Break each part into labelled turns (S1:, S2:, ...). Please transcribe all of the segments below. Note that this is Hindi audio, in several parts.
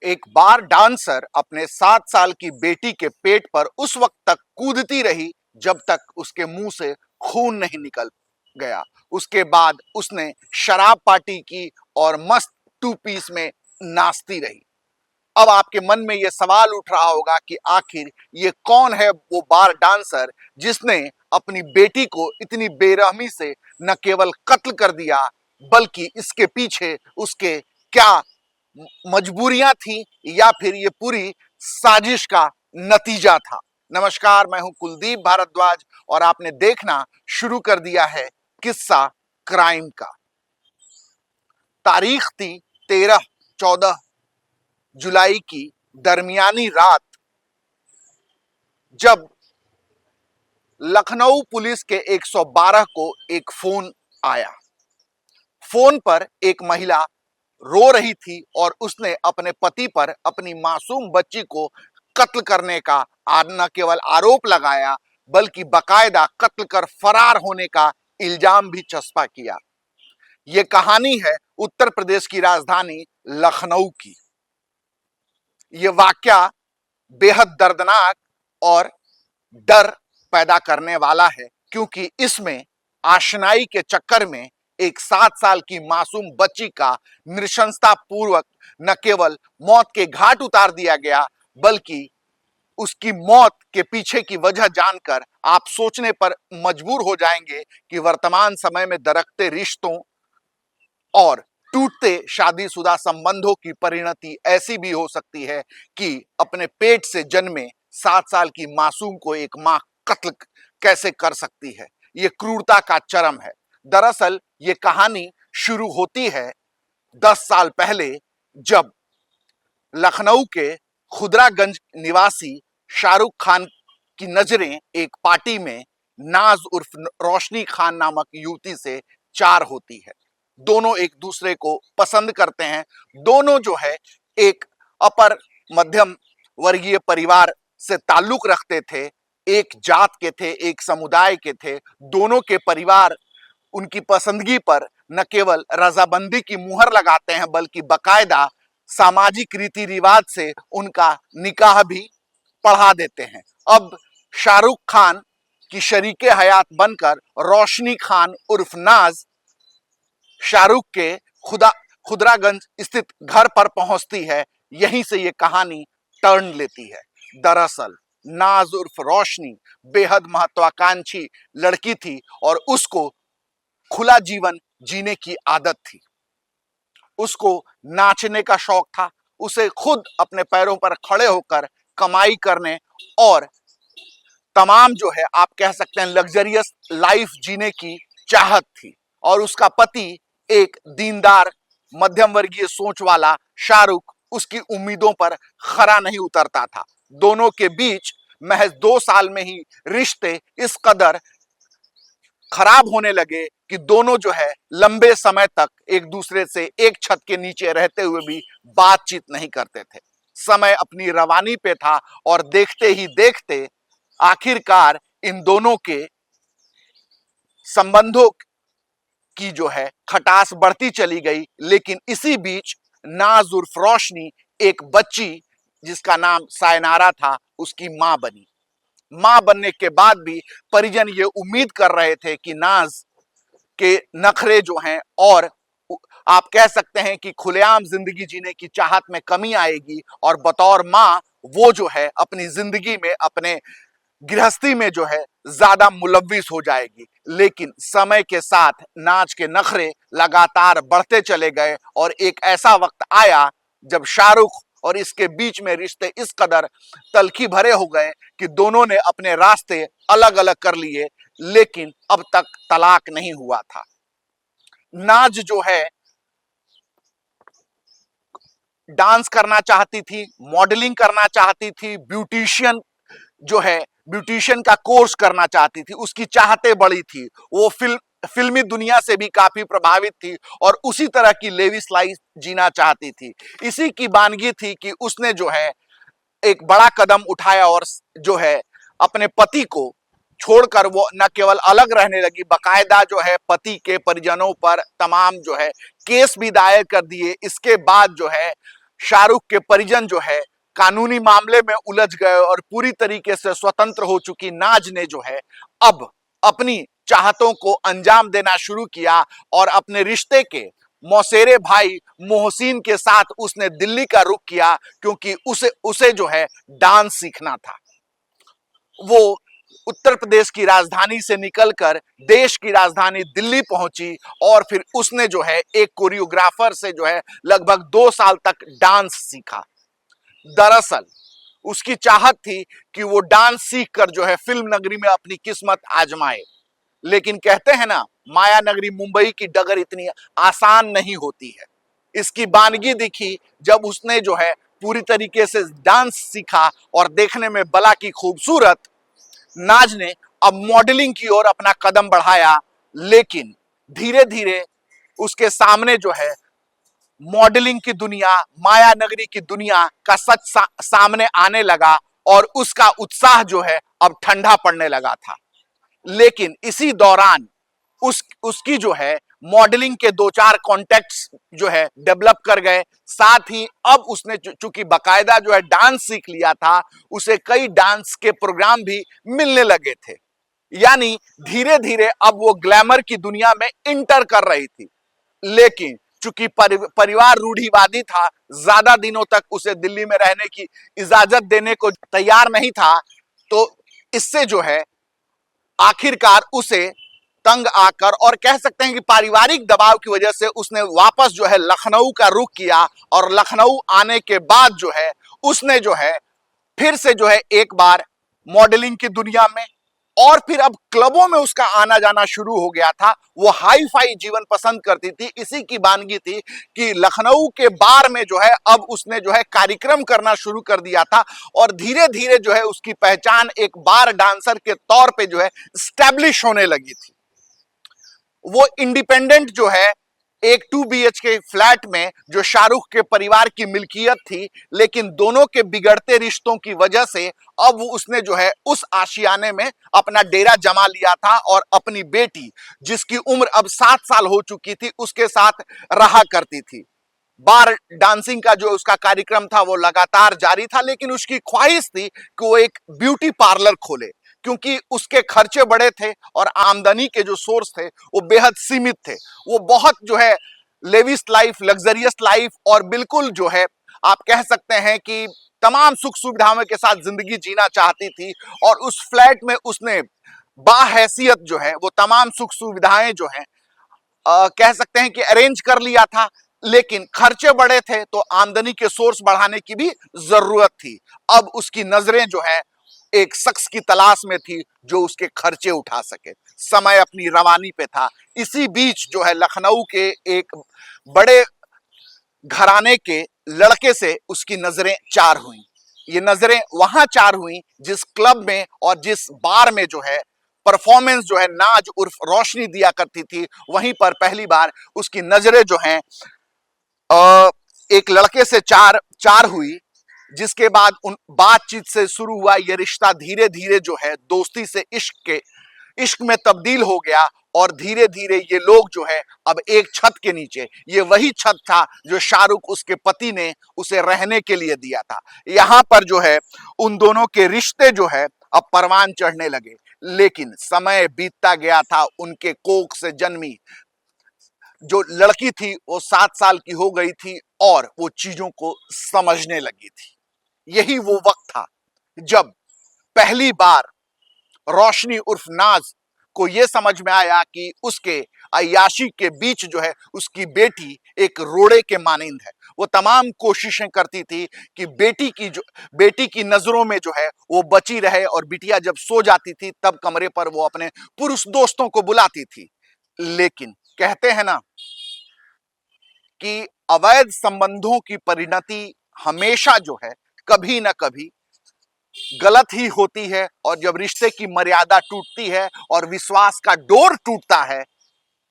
S1: एक बार डांसर अपने 7 साल की बेटी के पेट पर उस वक्त तक कूदती रही जब तक उसके मुंह से खून नहीं निकल गया। उसके बाद उसने शराब पार्टी की और मस्त टू पीस में नाचती रही। अब आपके मन में यह सवाल उठ रहा होगा कि आखिर ये कौन है वो बार डांसर जिसने अपनी बेटी को इतनी बेरहमी से न केवल कत्ल कर दिया बल्कि इसके पीछे उसके क्या मजबूरियां थी या फिर ये पूरी साजिश का नतीजा था। नमस्कार, मैं हूं कुलदीप भारद्वाज और आपने देखना शुरू कर दिया है किस्सा क्राइम का। तारीख थी 13-14 जुलाई की दरमियानी रात, जब लखनऊ पुलिस के 112 को एक फोन आया। फोन पर एक महिला रो रही थी और उसने अपने पति पर अपनी मासूम बच्ची को कत्ल करने का न केवल आरोप लगाया बल्कि बकायदा कत्ल कर फरार होने का इल्जाम भी चस्पा किया। यह कहानी है उत्तर प्रदेश की राजधानी लखनऊ की। यह वाकया बेहद दर्दनाक और डर पैदा करने वाला है, क्योंकि इसमें आशनाई के चक्कर में एक 7 साल की मासूम बच्ची का नृशंसता पूर्वक न केवल मौत के घाट उतार दिया गया बल्कि उसकी मौत के पीछे की वजह जानकर आप सोचने पर मजबूर हो जाएंगे कि वर्तमान समय में दरकते रिश्तों और टूटते शादीशुदा संबंधों की परिणति ऐसी भी हो सकती है कि अपने पेट से जन्मे 7 साल की मासूम को एक मां कत्ल कैसे कर सकती है। यह क्रूरता का चरम है। दरअसल ये कहानी शुरू होती है 10 साल पहले, जब लखनऊ के खुदरागंज निवासी शाहरुख खान की नजरें एक पार्टी में नाज उर्फ रोशनी खान नामक युवती से चार होती है। दोनों एक दूसरे को पसंद करते हैं। दोनों जो है एक अपर मध्यम वर्गीय परिवार से ताल्लुक रखते थे, एक जात के थे, एक समुदाय के थे। दोनों के परिवार उनकी पसंदगी पर न केवल रजाबंदी की मुहर लगाते हैं बल्कि बकायदा सामाजिक रीति रिवाज से उनका निकाह भी पढ़ा देते हैं। अब शाहरुख खान की शरीके हयात बनकर रोशनी खान उर्फ नाज शाहरुख के खुदरागंज स्थित घर पर पहुंचती है। यहीं से ये कहानी टर्न लेती है। दरअसल नाज उर्फ रोशनी बेहद महत्वाकांक्षी लड़की थी और उसको खुला जीवन जीने की आदत थी। उसको नाचने का शौक था। उसे खुद अपने पैरों पर खड़े होकर कमाई करने और तमाम जो है आप कह सकते हैं लग्जरियस लाइफ जीने की चाहत थी। और उसका पति एक दीनदार मध्यम वर्गीय सोच वाला शाहरुख उसकी उम्मीदों पर खरा नहीं उतरता था। दोनों के बीच महज 2 साल में ही रिश्ते इस कदर खराब होने लगे कि दोनों जो है लंबे समय तक एक दूसरे से एक छत के नीचे रहते हुए भी बातचीत नहीं करते थे। समय अपनी रवानी पे था और देखते ही देखते आखिरकार इन दोनों के संबंधों की जो है खटास बढ़ती चली गई। लेकिन इसी बीच नाज उर्फ रोशनी एक बच्ची जिसका नाम सायनारा था उसकी मां बनी। मां बनने के बाद भी परिजन ये उम्मीद कर रहे थे कि नाज के नखरे जो हैं और आप कह सकते हैं कि खुलेआम जिंदगी जीने की चाहत में कमी आएगी और बतौर मां वो जो है अपनी जिंदगी में अपने गृहस्थी में जो है ज्यादा मुलव्विस हो जाएगी। लेकिन समय के साथ नाज के नखरे लगातार बढ़ते चले गए और एक ऐसा वक्त आया जब शाहरुख और इसके बीच में रिश्ते इस कदर तलखी भरे हो गए कि दोनों ने अपने रास्ते अलग अलग कर लिए, लेकिन अब तक तलाक नहीं हुआ था। नाज जो है डांस करना चाहती थी, मॉडलिंग करना चाहती थी, ब्यूटिशियन का कोर्स करना चाहती थी। उसकी चाहतें बड़ी थी। वो फिल्मी दुनिया से भी काफी प्रभावित थी और उसी तरह की लेविश लाइफ जीना चाहती थी। इसी की वानगी थी कि उसने जो है एक बड़ा कदम उठाया और जो है अपने पति को छोड़कर वो न केवल अलग रहने लगी, बकायदा जो है पति के परिजनों पर तमाम जो है केस भी दायर कर दिए। इसके बाद जो है शाहरुख के परिजन जो है कानूनी मामले में उलझ गए और पूरी तरीके से स्वतंत्र हो चुकी नाज ने जो है अब अपनी चाहतों को अंजाम देना शुरू किया और अपने रिश्ते के मौसेरे भाई मोहसिन के साथ उसने दिल्ली का रुख किया, क्योंकि उसे उसे जो है डांस सीखना था। वो उत्तर प्रदेश की राजधानी से निकलकर देश की राजधानी दिल्ली पहुंची और फिर उसने जो है एक कोरियोग्राफर से जो है लगभग 2 साल तक डांस सीखा। दरअसल उसकी चाहत थी कि वो डांस सीख कर जो है फिल्म नगरी में अपनी किस्मत आजमाए, लेकिन कहते हैं ना, माया नगरी मुंबई की डगर इतनी आसान नहीं होती है। इसकी बानगी दिखी जब उसने जो है पूरी तरीके से डांस सीखा और देखने में बला की खूबसूरत नाज ने अब मॉडलिंग की ओर अपना कदम बढ़ाया। लेकिन धीरे धीरे उसके सामने जो है मॉडलिंग की दुनिया, माया नगरी की दुनिया का सच सामने आने लगा और उसका उत्साह जो है अब ठंडा पड़ने लगा था। लेकिन इसी दौरान उसकी जो है मॉडलिंग के 2-4 कॉन्टेक्ट्स जो है डेवलप कर गए। साथ ही अब उसने चूंकि बकायदा जो है डांस सीख लिया था, उसे कई डांस के प्रोग्राम भी मिलने लगे थे। यानी धीरे धीरे अब वो ग्लैमर की दुनिया में इंटर कर रही थी। लेकिन चूंकि परिवार रूढ़िवादी था, ज्यादा दिनों तक उसे दिल्ली में रहने की इजाजत देने को तैयार नहीं था, तो इससे जो है आखिरकार उसे तंग आकर और कह सकते हैं कि पारिवारिक दबाव की वजह से उसने वापस जो है लखनऊ का रुख किया। और लखनऊ आने के बाद जो है उसने जो है फिर से जो है एक बार मॉडलिंग की दुनिया में और फिर अब क्लबों में उसका आना जाना शुरू हो गया था। वो हाई फाई जीवन पसंद करती थी। इसी की बानगी थी कि लखनऊ के बार में जो है अब उसने जो है कार्यक्रम करना शुरू कर दिया था और धीरे धीरे जो है उसकी पहचान एक बार डांसर के तौर पे जो है स्टैब्लिश होने लगी थी। वो इंडिपेंडेंट जो है एक 2 BHK फ्लैट में जो शाहरुख के परिवार की मिल्कियत थी, लेकिन दोनों के बिगड़ते रिश्तों की वजह से अब उसने जो है उस आशियाने में अपना डेरा जमा लिया था और अपनी बेटी, जिसकी उम्र अब 7 साल हो चुकी थी, उसके साथ रहा करती थी। बार डांसिंग का जो उसका कार्यक्रम था वो लगातार जारी था, लेकिन उसकी ख्वाहिश थी कि वो एक ब्यूटी पार्लर खोले, क्योंकि उसके खर्चे बड़े थे और आमदनी के जो सोर्स थे वो बेहद सीमित थे। वो बहुत जो है लेविश लाइफ, लग्जरियस लाइफ और बिल्कुल जो है आप कह सकते हैं कि तमाम सुख सुविधाओं के साथ जिंदगी जीना चाहती थी। और उस फ्लैट में उसने बाहैसियत जो है वो तमाम सुख सुविधाएं जो है कह सकते हैं कि अरेंज कर लिया था। लेकिन खर्चे बड़े थे तो आमदनी के सोर्स बढ़ाने की भी जरूरत थी। अब उसकी नजरें जो है एक शख्स की तलाश में थी जो उसके खर्चे उठा सके। समय अपनी रवानी पे था। इसी बीच जो है लखनऊ के एक बड़े घराने के लड़के से उसकी नजरें चार हुई। ये नजरें वहां चार हुई जिस क्लब में और जिस बार में जो है परफॉर्मेंस जो है नाज उर्फ रोशनी दिया करती थी, वहीं पर पहली बार उसकी नजरें जो हैं एक लड़के से चार चार हुई। जिसके बाद उन बातचीत से शुरू हुआ ये रिश्ता धीरे धीरे जो है दोस्ती से इश्क में तब्दील हो गया। और धीरे धीरे ये लोग जो है अब एक छत के नीचे, ये वही छत था जो शाहरुख उसके पति ने उसे रहने के लिए दिया था, यहां पर जो है उन दोनों के रिश्ते जो है अब परवान चढ़ने लगे। लेकिन समय बीतता गया था। उनके कोख से जन्मी जो लड़की थी वो 7 साल की हो गई थी और वो चीजों को समझने लगी थी। यही वो वक्त था जब पहली बार रोशनी उर्फ नाज को यह समझ में आया कि उसके अय्याशी के बीच जो है उसकी बेटी एक रोड़े के मानिंद है। वो तमाम कोशिशें करती थी कि बेटी की नजरों में जो है वो बची रहे और बिटिया जब सो जाती थी तब कमरे पर वो अपने पुरुष दोस्तों को बुलाती थी। लेकिन कहते हैं ना कि अवैध संबंधों की परिणति हमेशा जो है कभी ना कभी गलत ही होती है। और जब रिश्ते की मर्यादा टूटती है और विश्वास का डोर टूटता है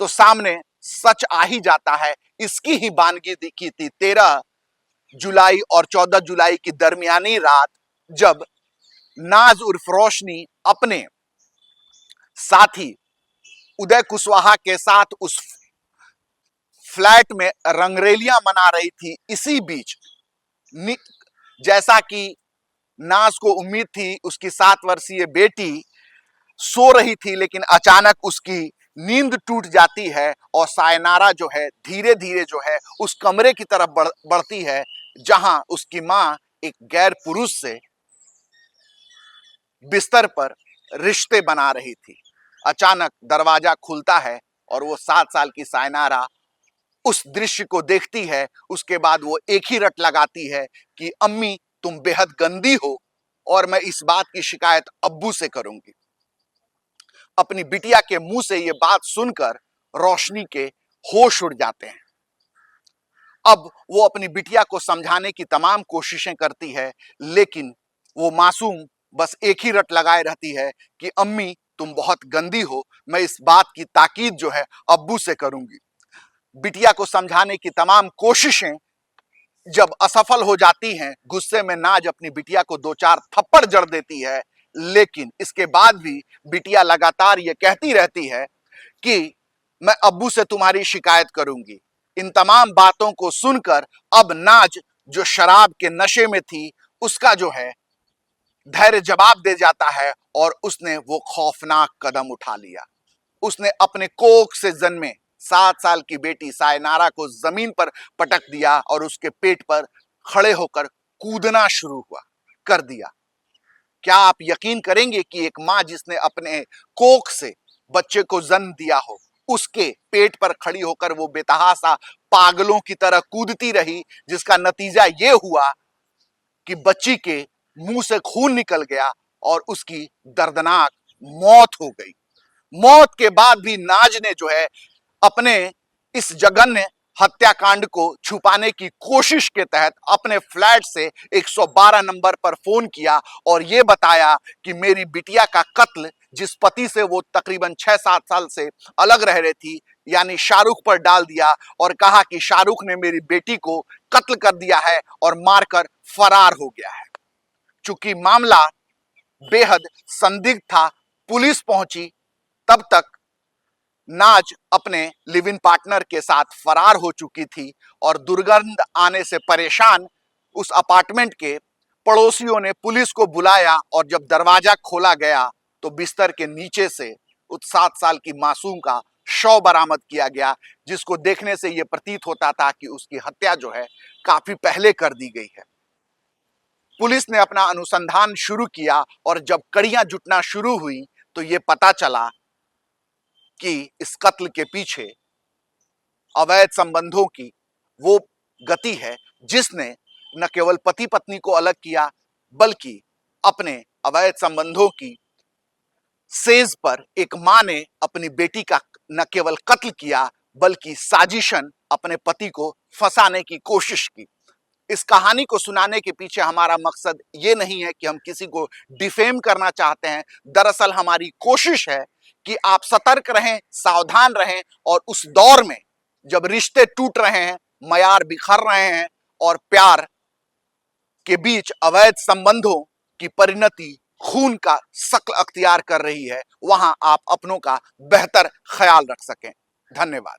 S1: तो सामने सच आ ही जाता है। इसकी ही बानगी दिखी थी 13 जुलाई और 14 जुलाई की दरमियानी रात, जब नाज उर्फ रोशनी अपने साथी उदय कुशवाहा के साथ उस फ्लैट में रंगरेलियां मना रही थी। इसी बीच नि- जैसा कि नाज को उम्मीद थी, उसकी 7 वर्षीय बेटी सो रही थी, लेकिन अचानक उसकी नींद टूट जाती है और सायनारा जो है धीरे धीरे जो है उस कमरे की तरफ बढ़ती है जहां उसकी मां एक गैर पुरुष से बिस्तर पर रिश्ते बना रही थी। अचानक दरवाजा खुलता है और वो 7 साल की सायनारा उस दृश्य को देखती है। उसके बाद वो एक ही रट लगाती है कि अम्मी तुम बेहद गंदी हो और मैं इस बात की शिकायत अब्बू से करूंगी। अपनी बिटिया के मुंह से ये बात सुनकर रोशनी के होश उड़ जाते हैं। अब वो अपनी बिटिया को समझाने की तमाम कोशिशें करती है, लेकिन वो मासूम बस एक ही रट लगाए रहती है कि अम्मी तुम बहुत गंदी हो, मैं इस बात की ताकीद जो है अब्बू से करूंगी। बिटिया को समझाने की तमाम कोशिशें जब असफल हो जाती हैं, गुस्से में नाज अपनी बिटिया को 2-4 थप्पड़ जड़ देती है, लेकिन इसके बाद भी बिटिया लगातार ये कहती रहती है कि मैं अब्बू से तुम्हारी शिकायत करूंगी। इन तमाम बातों को सुनकर अब नाज जो शराब के नशे में थी, उसका जो है धैर्य जवाब दे जाता है और उसने वो खौफनाक कदम उठा लिया। उसने अपने कोख से जन्मे 7 साल की बेटी सायनारा को जमीन पर पटक दिया और उसके पेट पर खड़े होकर कूदना शुरू हुआ कर दिया। क्या आप यकीन करेंगे कि एक मां जिसने अपने कोख से बच्चे को जन्म दिया हो, उसके पेट पर खड़ी होकर वो बेतहासा पागलों की तरह कूदती रही, जिसका नतीजा ये हुआ कि बच्ची के मुंह से खून निकल गया और उसकी दर्दनाक मौत हो गई। मौत के बाद भी नाज ने जो है अपने इस जघन्य हत्याकांड को छुपाने की कोशिश के तहत अपने फ्लैट से 112 नंबर पर फोन किया और यह बताया कि मेरी बिटिया का कत्ल जिस पति से वो तकरीबन 6-7 साल से अलग रह रही थी, यानी शाहरुख पर डाल दिया और कहा कि शाहरुख ने मेरी बेटी को कत्ल कर दिया है और मारकर फरार हो गया है। चूंकि मामला बेहद संदिग्ध था, पुलिस पहुंची, तब तक नाज अपने लिव इन पार्टनर के साथ फरार हो चुकी थी और दुर्गंध आने से परेशान उस अपार्टमेंट के पड़ोसियों ने पुलिस को बुलाया और जब दरवाजा खोला गया तो बिस्तर के नीचे से उस 7 साल की मासूम का शव बरामद किया गया, जिसको देखने से यह प्रतीत होता था कि उसकी हत्या जो है काफी पहले कर दी गई है। पुलिस ने अपना अनुसंधान शुरू किया और जब कड़ियां जुटना शुरू हुई तो यह पता चला कि इस कत्ल के पीछे अवैध संबंधों की वो गति है जिसने न केवल पति पत्नी को अलग किया, बल्कि अपने अवैध संबंधों की सेज पर एक मां ने अपनी बेटी का न केवल कत्ल किया बल्कि साजिशन अपने पति को फंसाने की कोशिश की। इस कहानी को सुनाने के पीछे हमारा मकसद ये नहीं है कि हम किसी को डिफेम करना चाहते हैं। दरअसल हमारी कोशिश है कि आप सतर्क रहें, सावधान रहें और उस दौर में जब रिश्ते टूट रहे हैं, मयार बिखर रहे हैं और प्यार के बीच अवैध संबंधों की परिणति खून का शक्ल अख्तियार कर रही है, वहां आप अपनों का बेहतर ख्याल रख सकें। धन्यवाद।